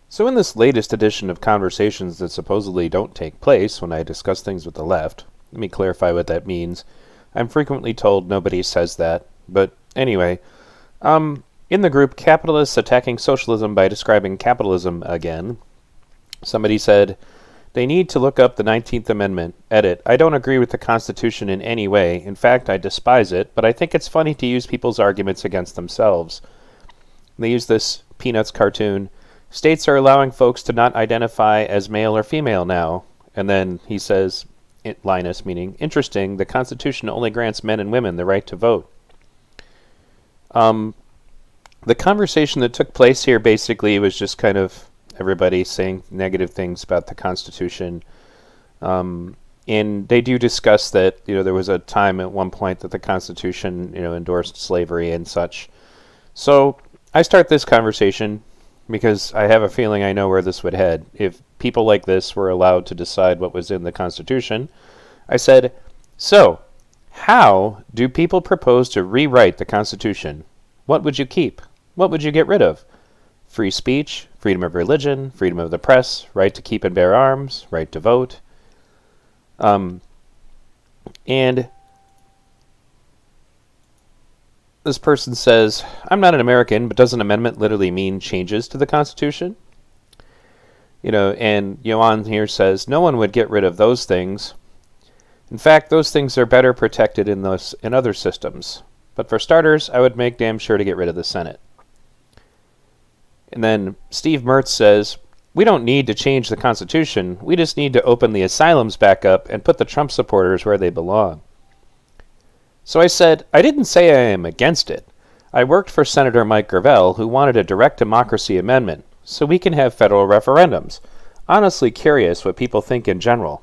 So in this latest edition of conversations that supposedly don't take place when I discuss things with the left, let me clarify what that means. I'm frequently told nobody says that, but anyway, in the group Capitalists Attacking Socialism by Describing Capitalism Again, somebody said, they need to look up the 19th Amendment. Edit. I don't agree with the Constitution in any way. In fact, I despise it, but I think it's funny to use people's arguments against themselves. They use this Peanuts cartoon. States are allowing folks to not identify as male or female now. And then he says, Linus, meaning, interesting, the Constitution only grants men and women the right to vote. The conversation that took place here basically was just kind of everybody saying negative things about the Constitution. And they do discuss that, there was a time at one point that the Constitution, endorsed slavery and such. So I start this conversation because I have a feeling I know where this would head. If people like this were allowed to decide what was in the Constitution, I said, so, how do people propose to rewrite the Constitution? What would you keep? What would you get rid of? Free speech, freedom of religion, freedom of the press, right to keep and bear arms, right to vote. And this person says, I'm not an American, but does an amendment literally mean changes to the Constitution? And Johan here says, no one would get rid of those things. In fact, those things are better protected in other systems. But for starters, I would make damn sure to get rid of the Senate. And then Steve Mertz says, we don't need to change the Constitution. We just need to open the asylums back up and put the Trump supporters where they belong. So I said, I didn't say I am against it. I worked for Senator Mike Gravel, who wanted a direct democracy amendment, so we can have federal referendums. Honestly curious what people think in general.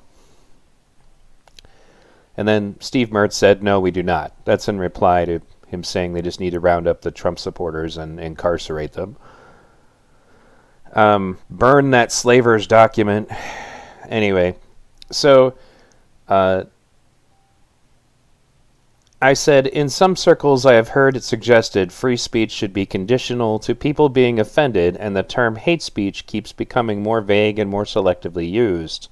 And then Steve Mertz said, no, we do not. That's in reply to him saying they just need to round up the Trump supporters and incarcerate them. Burn that slavers document. Anyway, so I said, in some circles I have heard it suggested free speech should be conditional to people being offended, and the term hate speech keeps becoming more vague and more selectively used.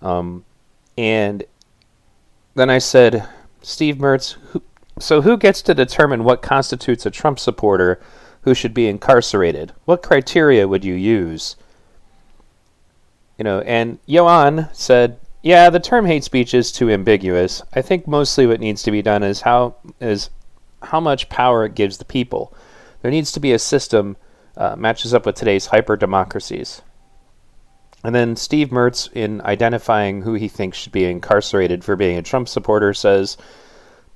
And then I said, Steve Mertz, who gets to determine what constitutes a Trump supporter who should be incarcerated? What criteria would you use? And Johan said, yeah, the term hate speech is too ambiguous. I think mostly what needs to be done is how much power it gives the people. There needs to be a system matches up with today's hyper-democracies. And then Steve Mertz, in identifying who he thinks should be incarcerated for being a Trump supporter, says,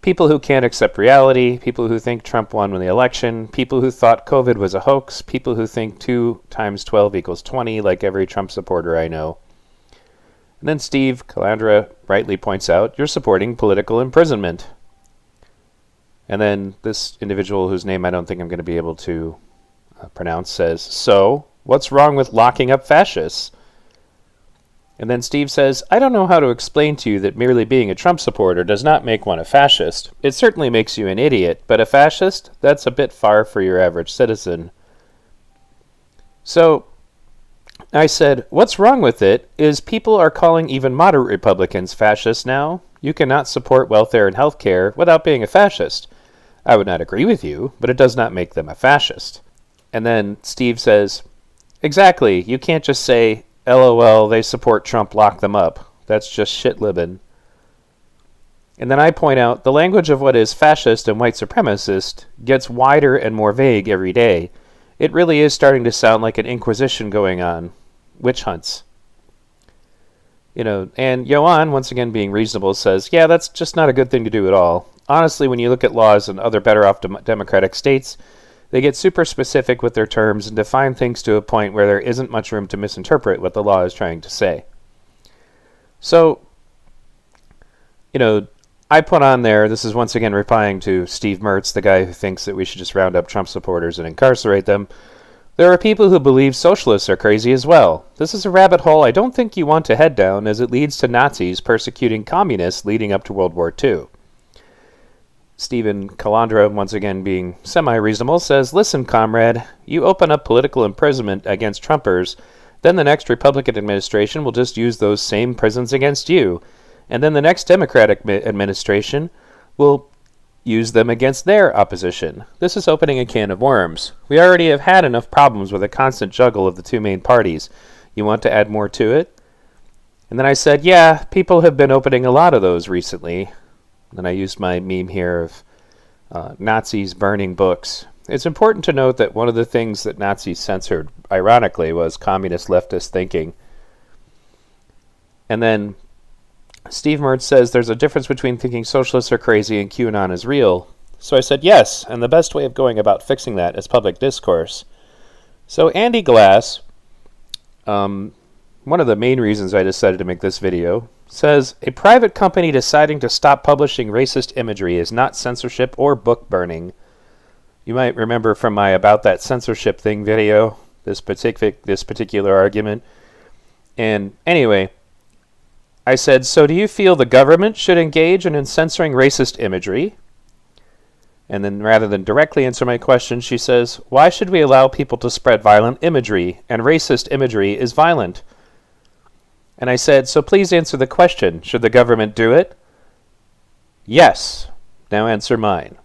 people who can't accept reality, people who think Trump won the election, people who thought COVID was a hoax, people who think 2 times 12 equals 20, like every Trump supporter I know. And then Steve Calandra rightly points out, you're supporting political imprisonment. And then this individual, whose name I don't think I'm going to be able to pronounce, says, so, what's wrong with locking up fascists? And then Steve says, I don't know how to explain to you that merely being a Trump supporter does not make one a fascist. It certainly makes you an idiot, but a fascist? That's a bit far for your average citizen. So I said, what's wrong with it is people are calling even moderate Republicans fascists now. You cannot support welfare and health care without being a fascist. I would not agree with you, but it does not make them a fascist. And then Steve says, exactly, you can't just say, LOL, they support Trump, lock them up. That's just shit-libbin'. And then I point out, the language of what is fascist and white supremacist gets wider and more vague every day. It really is starting to sound like an inquisition going on. Witch hunts. And Johan, once again being reasonable, says, yeah, that's just not a good thing to do at all. Honestly, when you look at laws in other better-off democratic states, they get super specific with their terms and define things to a point where there isn't much room to misinterpret what the law is trying to say. So, I put on there, this is once again replying to Steve Mertz, the guy who thinks that we should just round up Trump supporters and incarcerate them. There are people who believe socialists are crazy as well. This is a rabbit hole I don't think you want to head down, as it leads to Nazis persecuting communists leading up to World War II. Stephen Calandra, once again being semi-reasonable, says, "Listen, comrade, you open up political imprisonment against Trumpers, then the next Republican administration will just use those same prisons against you. And then the next Democratic administration will use them against their opposition. This is opening a can of worms. We already have had enough problems with a constant juggle of the two main parties. You want to add more to it?" And then I said, "Yeah, people have been opening a lot of those recently." And I used my meme here of Nazis burning books. It's important to note that one of the things that Nazis censored, ironically, was communist leftist thinking. And then Steve Mertz says there's a difference between thinking socialists are crazy and QAnon is real. So I said yes, and the best way of going about fixing that is public discourse. So Andy Glass, one of the main reasons I decided to make this video, says a private company deciding to stop publishing racist imagery is not censorship or book burning. You might remember from my About That Censorship Thing video, this particular argument. And anyway, I said, so do you feel the government should engage in censoring racist imagery? And then rather than directly answer my question, she says, why should we allow people to spread violent imagery? And racist imagery is violent. And I said, so please answer the question. Should the government do it? Yes. Now answer mine.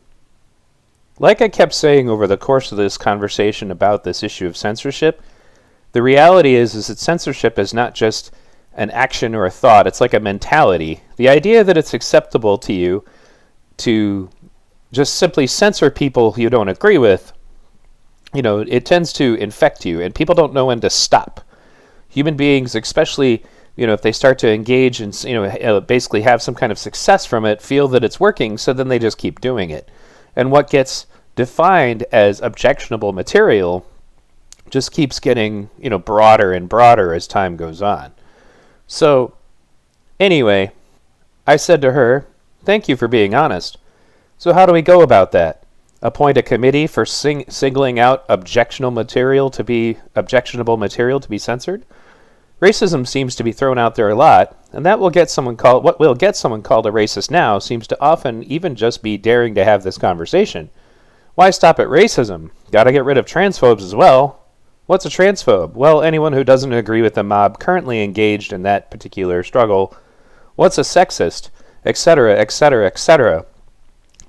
Like I kept saying over the course of this conversation about this issue of censorship, the reality is that censorship is not just an action or a thought. It's like a mentality. The idea that it's acceptable to you to just simply censor people you don't agree with, it tends to infect you, and people don't know when to stop. Human beings, especially if they start to engage and basically have some kind of success from it, feel that it's working, so then they just keep doing it. And what gets defined as objectionable material just keeps getting broader and broader as time goes on. So anyway, I said to her, thank you for being honest. So how do we go about that? Appoint a committee for singling out objectionable material to be censored? Racism seems to be thrown out there a lot, and what will get someone called a racist now seems to often even just be daring to have this conversation. Why stop at racism? Gotta get rid of transphobes as well. What's a transphobe? Well, anyone who doesn't agree with the mob currently engaged in that particular struggle. What's a sexist? Etc., etc., etc.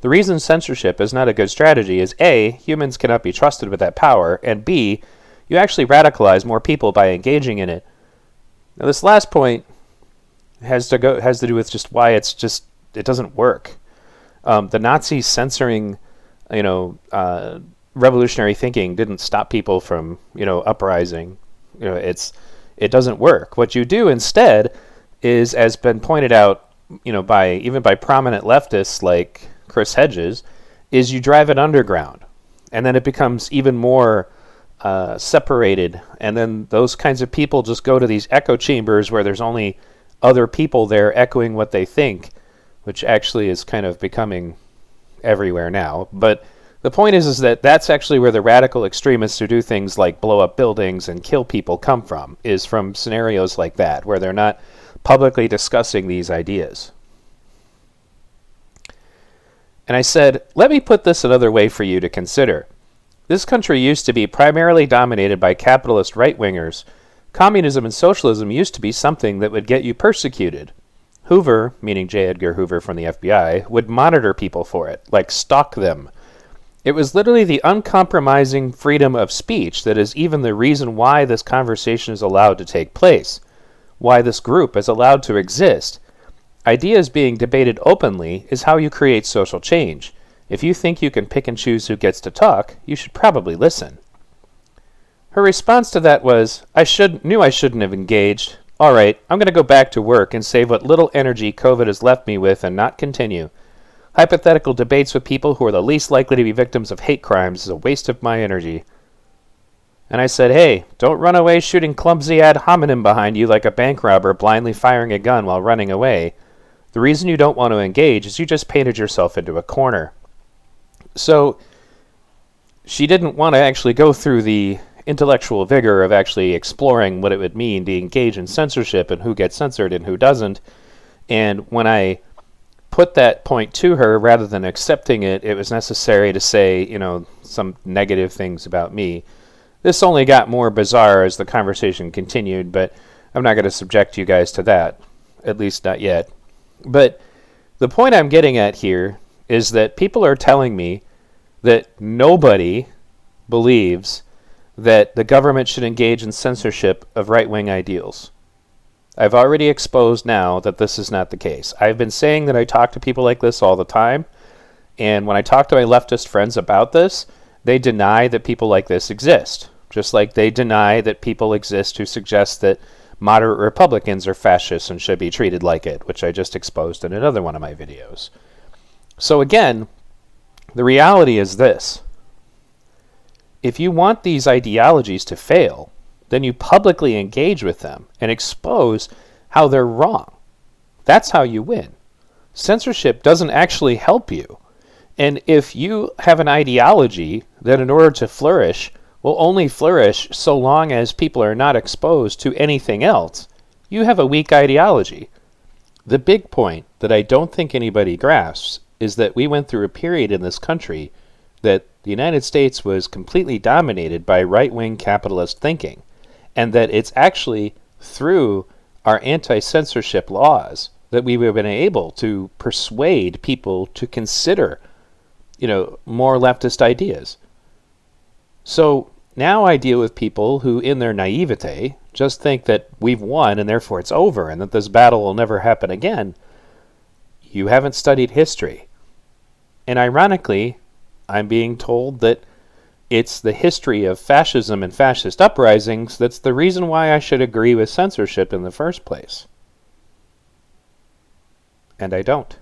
The reason censorship is not a good strategy is A, humans cannot be trusted with that power, and B, you actually radicalize more people by engaging in it. Now, this last point has to do with just why it doesn't work. The Nazis censoring, revolutionary thinking didn't stop people from, uprising. It doesn't work. What you do instead is, as been pointed out, by prominent leftists like Chris Hedges, is you drive it underground, and then it becomes even more separated, and then those kinds of people just go to these echo chambers where there's only other people there echoing what they think, which actually is kind of becoming everywhere now. But the point is that that's actually where the radical extremists who do things like blow up buildings and kill people come from, is from scenarios like that, where they're not publicly discussing these ideas. And I said, let me put this another way for you to consider. This country used to be primarily dominated by capitalist right-wingers. Communism and socialism used to be something that would get you persecuted. Hoover, meaning J. Edgar Hoover from the FBI, would monitor people for it, like stalk them. It was literally the uncompromising freedom of speech that is even the reason why this conversation is allowed to take place, why this group is allowed to exist. Ideas being debated openly is how you create social change. If you think you can pick and choose who gets to talk, you should probably listen. Her response to that was, knew I shouldn't have engaged. All right, I'm going to go back to work and save what little energy COVID has left me with and not continue. Hypothetical debates with people who are the least likely to be victims of hate crimes is a waste of my energy. And I said, hey, don't run away shooting clumsy ad hominem behind you like a bank robber blindly firing a gun while running away. The reason you don't want to engage is you just painted yourself into a corner. So she didn't want to actually go through the intellectual vigor of actually exploring what it would mean to engage in censorship and who gets censored and who doesn't. And when I put that point to her rather than accepting it, it was necessary to say, some negative things about me. This only got more bizarre as the conversation continued, but I'm not going to subject you guys to that, at least not yet. But the point I'm getting at here is that people are telling me that nobody believes that the government should engage in censorship of right-wing ideals. I've already exposed now that this is not the case. I've been saying that I talk to people like this all the time, and when I talk to my leftist friends about this, they deny that people like this exist, just like they deny that people exist who suggest that moderate Republicans are fascists and should be treated like it, which I just exposed in another one of my videos. So again, the reality is this. If you want these ideologies to fail, then you publicly engage with them and expose how they're wrong. That's how you win. Censorship doesn't actually help you. And if you have an ideology that in order to flourish will only flourish so long as people are not exposed to anything else, you have a weak ideology. The big point that I don't think anybody grasps is that we went through a period in this country that the United States was completely dominated by right-wing capitalist thinking, and that it's actually through our anti-censorship laws that we have been able to persuade people to consider, more leftist ideas. So now I deal with people who, in their naivete, just think that we've won and therefore it's over and that this battle will never happen again. You haven't studied history. And ironically, I'm being told that it's the history of fascism and fascist uprisings that's the reason why I should agree with censorship in the first place. And I don't.